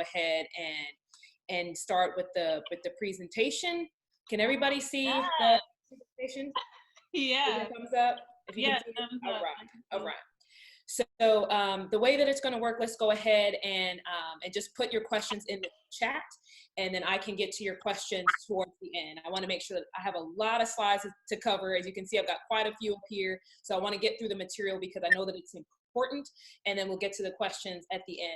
go ahead and start with the presentation. Can everybody see the presentation? Yeah. Thumbs up. If you can see it. All right. So the way that it's going to work, let's go ahead and just put your questions in the chat, and then I can get to your questions towards the end. I want to make sure that I have a lot of slides to cover. As you can see, I've got quite a few up here. So I want to get through the material because I know that it's important, and then we'll get to the questions at the end.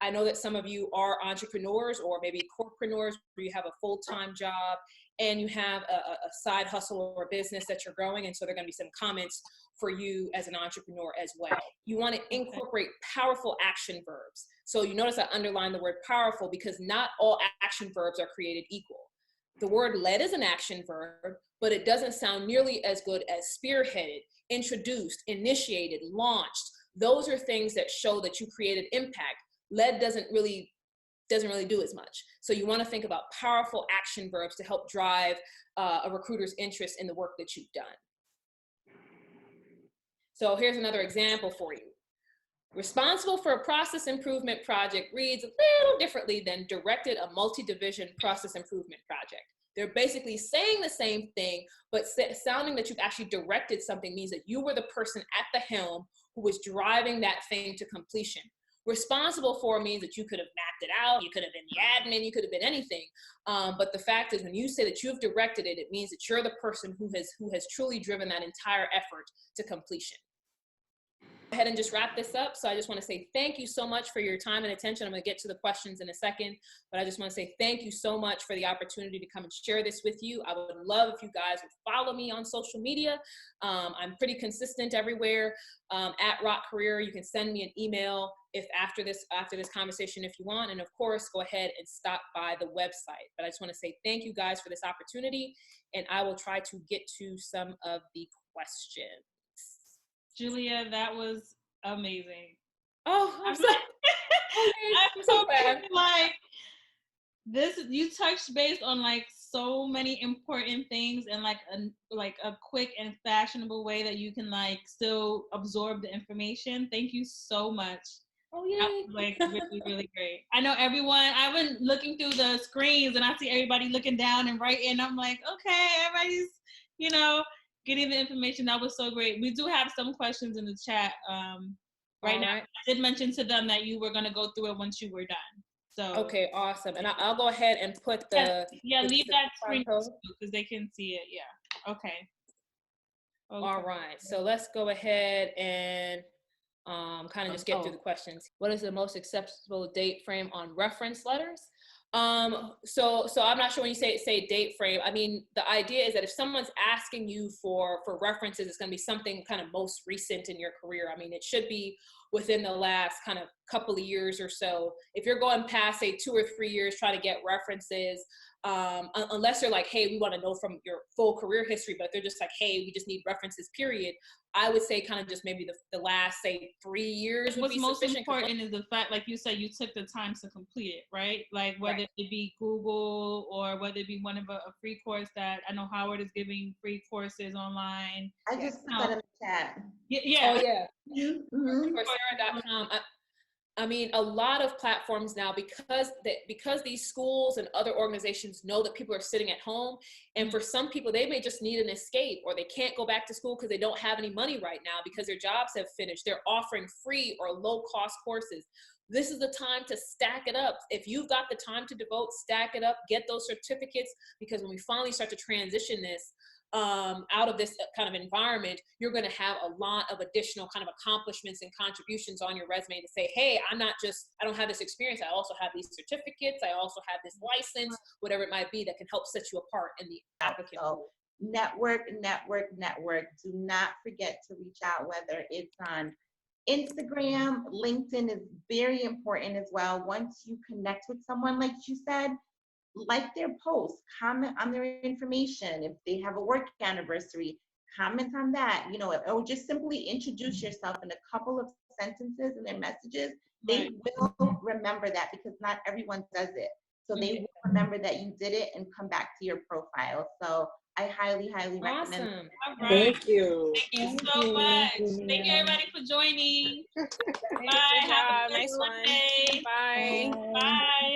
I know that some of you are entrepreneurs or maybe corepreneurs where you have a full-time job and you have a side hustle or business that you're growing. And so there are going to be some comments for you as an entrepreneur as well. You want to incorporate powerful action verbs. So you notice I underlined the word powerful because not all action verbs are created equal. The word led is an action verb, but it doesn't sound nearly as good as spearheaded, introduced, initiated, launched. Those are things that show that you created impact. Led doesn't really do as much. So you want to think about powerful action verbs to help drive a recruiter's interest in the work that you've done. So here's another example for you. Responsible for a process improvement project reads a little differently than directed a multi-division process improvement project. They're basically saying the same thing, but sounding that you've actually directed something means that you were the person at the helm who was driving that thing to completion. Responsible for means that you could have mapped it out, you could have been the admin, you could have been anything. But the fact is, when you say that you've directed it, it means that you're the person who has truly driven that entire effort to completion. Go ahead and just wrap this up. So I just want to say thank you so much for your time and attention. I'm going to get to the questions in a second, but I just want to say thank you so much for the opportunity to come and share this with you. I would love if you guys would follow me on social media. I'm pretty consistent everywhere at Rock Career. You can send me an email if after this conversation if you want, and of course go ahead and stop by the website. But I just want to say thank you guys for this opportunity, and I will try to get to some of the questions. Julia, that was amazing. Oh, I'm so glad. Like this, you touched base on like so many important things in like a quick and fashionable way that you can like still absorb the information. Thank you so much. Oh yeah, like really, really great. I know everyone. I've been looking through the screens and I see everybody looking down and writing. I'm like, okay, everybody's, getting the information. That was so great. We do have some questions in the chat right now. I did mention to them that you were going to go through it once you were done. So okay, awesome. And I'll go ahead and put leave that screen because they can see it. Yeah. Okay. All right. So let's go ahead and kind of just get through the questions. What is the most acceptable date frame on reference letters? So I'm not sure when you say date frame. I mean, the idea is that if someone's asking you for references, it's going to be something kind of most recent in your career. I mean, it should be within the last kind of couple of years or so. If you're going past, say, 2 or 3 years trying to get references, unless they're like, hey, we want to know from your full career history, but if they're just like, hey, we just need references, period, I would say kind of just maybe the last, say, 3 years would be sufficient. What's most important is the fact, like you said, you took the time to complete it, right? Like whether it be Google or whether it be one of a free course that I know Howard is giving free courses online. I just put that in the chat. Yeah. Oh, yeah. Mm-hmm. Coursera.com. I mean, a lot of platforms now, because these schools and other organizations know that people are sitting at home, and for some people, they may just need an escape, or they can't go back to school because they don't have any money right now because their jobs have finished. They're offering free or low-cost courses. This is the time to stack it up. If you've got the time to devote, stack it up, get those certificates, because when we finally start to transition this out of this kind of environment, you're going to have a lot of additional kind of accomplishments and contributions on your resume to say, hey, I don't have this experience. I also have these certificates. I also have this license, whatever it might be that can help set you apart in the applicant pool. Network. Do not forget to reach out, whether it's on Instagram. LinkedIn is very important as well. Once you connect with someone, like you said, like their posts, comment on their information. If they have a work anniversary, comment on that, or just simply introduce yourself in a couple of sentences in their messages. They will remember that, because not everyone does it. So they will remember that you did it and come back to your profile. So I highly recommend it. Awesome. Right. Thank you. Thank you so much. Thank you, everybody, for joining. Bye. Good job. Have a Nice one. Monday. Bye. Bye.